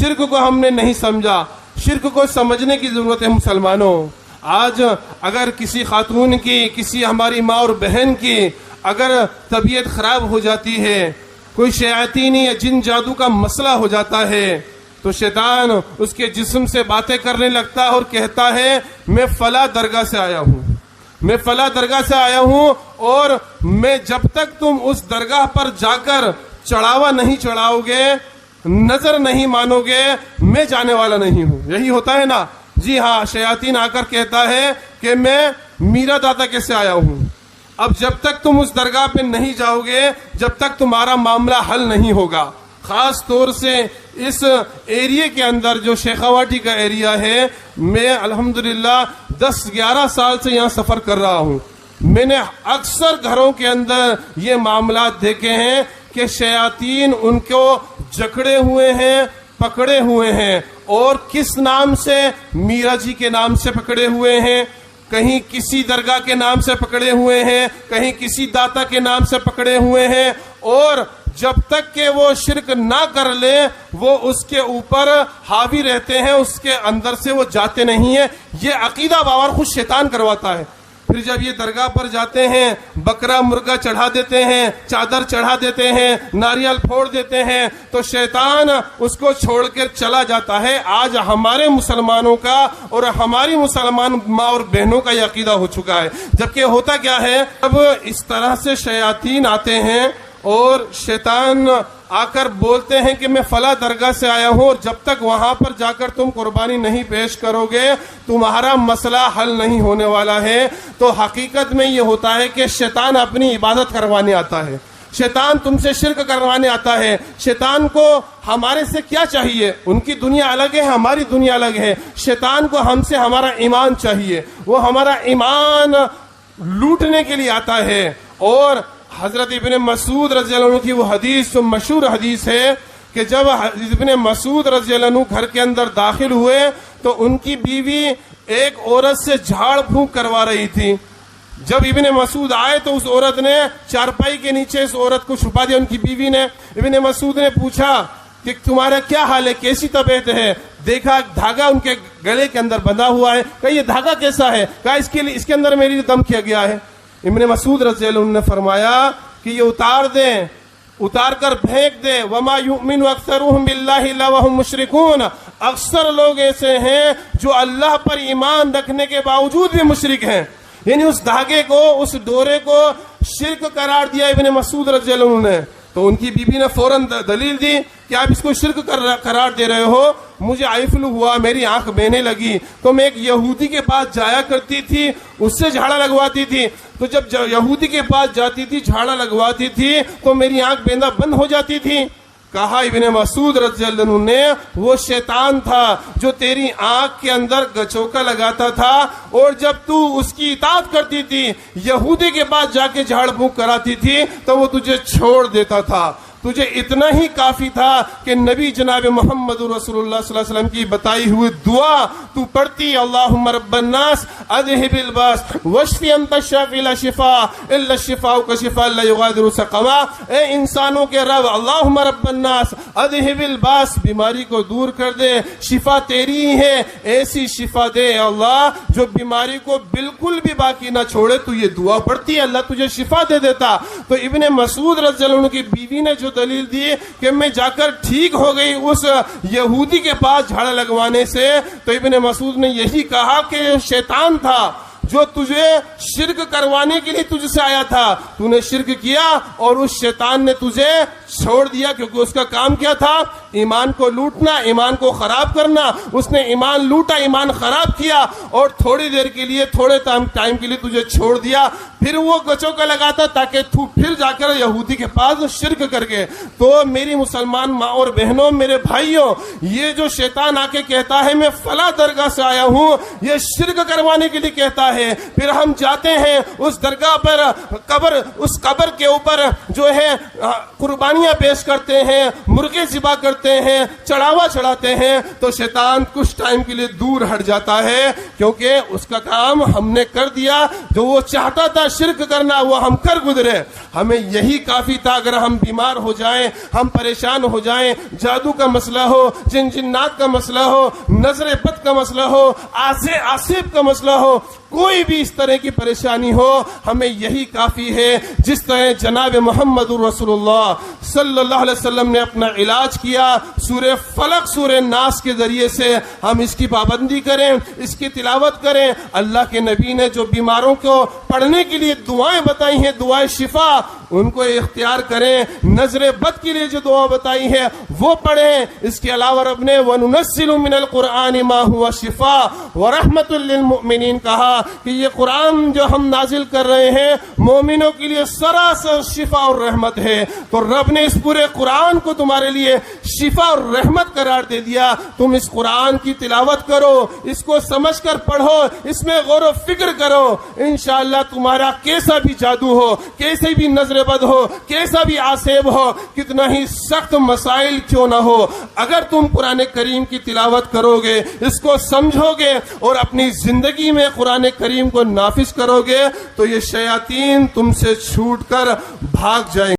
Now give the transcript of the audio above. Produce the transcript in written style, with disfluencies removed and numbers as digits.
شرک کو ہم نے نہیں سمجھا. شرک کو سمجھنے کی ضرورت ہے مسلمانوں. آج اگر کسی خاتون کی، کسی ہماری ماں اور بہن کی اگر طبیعت خراب ہو جاتی ہے، کوئی شیاطینی یا جن جادو کا مسئلہ ہو جاتا ہے، تو شیطان اس کے جسم سے باتیں کرنے لگتا ہے اور کہتا ہے میں فلاں درگاہ سے آیا ہوں، میں فلاں درگاہ سے آیا ہوں، اور میں جب تک تم اس درگاہ پر جا کر چڑھاوا نہیں چڑھاؤ گے، نظر نہیں مانو گے، میں جانے والا نہیں ہوں. یہی ہوتا ہے نا. جی ہاں، شیاطین آ کر کہتا ہے کہ میں میرا دادا کیسے آیا ہوں. اب جب تک تم اس درگاہ پہ نہیں جاؤ گے، جب تک تمہارا معاملہ حل نہیں ہوگا. خاص طور سے اس ایریے کے اندر جو شیخاواٹی کا ایریا ہے، میں الحمدللہ 10-11 سال سے یہاں سفر کر رہا ہوں. میں نے اکثر گھروں کے اندر یہ معاملات دیکھے ہیں کہ شیاطین ان کو جکڑے ہوئے ہیں، پکڑے ہوئے ہیں. اور کس نام سے؟ میرا جی کے نام سے پکڑے ہوئے ہیں، کہیں کسی درگاہ کے نام سے پکڑے ہوئے ہیں، کہیں کسی داتا کے نام سے پکڑے ہوئے ہیں. اور جب تک کہ وہ شرک نہ کر لے وہ اس کے اوپر حاوی رہتے ہیں، اس کے اندر سے وہ جاتے نہیں ہیں. یہ عقیدہ باور خود شیطان کرواتا ہے. پھر جب یہ درگاہ پر جاتے ہیں، بکرا مرغا چڑھا دیتے ہیں، چادر چڑھا دیتے ہیں، ناریل پھوڑ دیتے ہیں، تو شیطان اس کو چھوڑ کر چلا جاتا ہے. آج ہمارے مسلمانوں کا اور ہماری مسلمان ماں اور بہنوں کا یہ عقیدہ ہو چکا ہے. جبکہ ہوتا کیا ہے، اب اس طرح سے شیاطین آتے ہیں اور شیطان آ کر بولتے ہیں کہ میں فلاں درگاہ سے آیا ہوں، اور جب تک وہاں پر جا کر تم قربانی نہیں پیش کرو گے تمہارا مسئلہ حل نہیں ہونے والا ہے. تو حقیقت میں یہ ہوتا ہے کہ شیطان اپنی عبادت کروانے آتا ہے، شیطان تم سے شرک کروانے آتا ہے. شیطان کو ہمارے سے کیا چاہیے؟ ان کی دنیا الگ ہے، ہماری دنیا الگ ہے. شیطان کو ہم سے ہمارا ایمان چاہیے، وہ ہمارا ایمان لوٹنے کے لیے آتا ہے. اور حضرت ابن مسعود رضی اللہ عنہ کی وہ حدیث جو مشہور حدیث ہے کہ جب ابن مسعود رضی اللہ عنہ گھر کے اندر داخل ہوئے تو ان کی بیوی ایک عورت سے جھاڑ پھونک کروا رہی تھی. جب ابن مسعود آئے تو اس عورت نے چارپائی کے نیچے اس عورت کو چھپا دیا، ان کی بیوی نے. ابن مسعود نے پوچھا کہ تمہارا کیا حال ہے، کیسی طبیعت ہے؟ دیکھا دھاگا ان کے گلے کے اندر بندھا ہوا ہے. کہا یہ دھاگا کیسا ہے؟ کہا اس کے اندر میری دم کیا گیا ہے. ابن مسعود رضی اللہ عنہ نے فرمایا کہ یہ اتار دیں، اتار کر پھینک دیں. وما یؤمن اکثرهم باللہ الا وهم مشرکون. اکثر لوگ ایسے ہیں جو اللہ پر ایمان رکھنے کے باوجود بھی مشرک ہیں. یعنی اس دھاگے کو، اس ڈورے کو شرک قرار دیا ابن مسعود رضی اللہ عنہ نے. تو ان کی بیوی نے فوراً دلیل دی کہ آپ اس کو شرک قرار دے رہے ہو. مجھے آئفل ہوا، میری آنکھ بہنے لگی، تو میں ایک یہودی کے پاس جایا کرتی تھی، اس سے جھاڑا لگواتی تھی. تو جب یہودی کے پاس جاتی تھی، جھاڑا لگواتی تھی، تو میری آنکھ بہنا بند ہو جاتی تھی. کہا ابن مسعود رضی اللہ عنہ نے وہ شیطان تھا جو تیری آنکھ کے اندر گچوکا لگاتا تھا، اور جب تو اس کی اطاعت کرتی تھی، یہودی کے پاس جا کے جھاڑ پھونک کراتی تھی، تو وہ تجھے چھوڑ دیتا تھا. تجھے اتنا ہی کافی تھا کہ نبی جناب محمد رسول اللہ صلی اللہ علیہ وسلم کی بتائی ہوئی دعا تو پڑھتی، اللہم رب الناس اذہب الباس واشفی انت الشافی لا شفاء الا الشفاء شفاء لا یغادر سقما. اے انسانوں کے رب، اللہم رب الناس اذہب الباس، بیماری کو دور کر دے، شفا تیری ہی ہے، ایسی شفا دے اللہ جو بیماری کو بالکل بھی باقی نہ چھوڑے. تو یہ دعا پڑھتی ہے، اللہ تجھے شفا دے دیتا. تو ابن مسعود رضی اللہ عنہ کی بیوی نے جو دلیل دی کہ میں جا کر ٹھیک ہو گئی اس یہودی کے پاس جھاڑا لگوانے سے، تو ابن مسعود نے یہی کہا کہ شیطان تھا جو تجھے شرک کروانے کے لیے تجھ سے آیا تھا. تو نے شرک کیا اور اس شیطان نے تجھے چھوڑ دیا، کیونکہ اس کا کام کیا تھا؟ ایمان کو لوٹنا، ایمان کو خراب کرنا. اس نے ایمان لوٹا، ایمان خراب کیا، اور تھوڑی دیر کے لیے، تھوڑے ٹائم کے لیے تجھے چھوڑ دیا. پھر وہ گچوں کا لگاتا تاکہ تو پھر جا کر یہودی کے پاس شرک کر کے. تو میری مسلمان ماں اور بہنوں، میرے بھائیوں، یہ جو شیطان آ کے کہتا ہے میں فلاں درگاہ سے آیا ہوں، یہ شرک کروانے کے لیے کہتا ہے. پھر ہم جاتے ہیں اس درگاہ پر، اس قبر کے اوپر جو ہے قربانیاں پیش کرتے ہیں، مرغے ذبح کرتے ہیں، چڑھاوا چڑھاتے ہیں. تو شیطان کچھ ٹائم کے لیے دور ہٹ جاتا ہے، کیونکہ اس کا کام ہم نے کر دیا. جو وہ چاہتا تھا شرک کرنا وہ ہم کر گزرے، ہمیں یہی کافی تھا۔ اگر ہم بیمار ہو جائیں، ہم پریشان ہو جائیں، جادو کا مسئلہ ہو، جنات کا مسئلہ ہو، نظر بد کا مسئلہ ہو، آصف کا مسئلہ ہو، کوئی بھی اس طرح کی پریشانی ہو، ہمیں یہی کافی ہے۔ جس طرح جناب محمد رسول اللہ صلی اللہ علیہ وسلم نے اپنا علاج کیا سورہ فلق سورہ ناس کے ذریعے سے، ہم اس کی پابندی کریں، اس کی تلاوت کریں۔ اللہ کے نبی نے جو بیماروں کو پڑھنے کے لیے دعائیں بتائی ہیں، دعائیں شفا، ان کو اختیار کریں۔ نظر بد کے لیے جو دعا بتائی ہے وہ پڑھیں۔ اس کے علاوہ رب نے وَنُنَزِّلُ مِنَ الْقُرْآنِ مَا هُوَ شِفَاءٌ وَرَحْمَةٌ لِّلْمُؤْمِنِينَ کہا کہ یہ قرآن جو ہم نازل کر رہے ہیں مومنوں کے لیے سراسر شفا اور رحمت ہے۔ تو رب نے اس پورے قرآن کو تمہارے لیے شفا اور رحمت قرار دے دیا۔ تم اس قرآن کی تلاوت کرو، اس کو سمجھ کر پڑھو، اس میں غور و فکر کرو، انشاءاللہ تمہارا کیسا بھی جادو ہو، کیسے بھی نظر بد ہو، کیسا بھی آسیب ہو، کتنا ہی سخت مسائل کیوں نہ ہو، اگر تم قرآن کریم کی تلاوت کرو گے، اس کو سمجھو گے اور اپنی زندگی میں قرآن کریم کو نافذ کرو گے تو یہ شیاطین تم سے چھوٹ کر بھاگ جائیں گے۔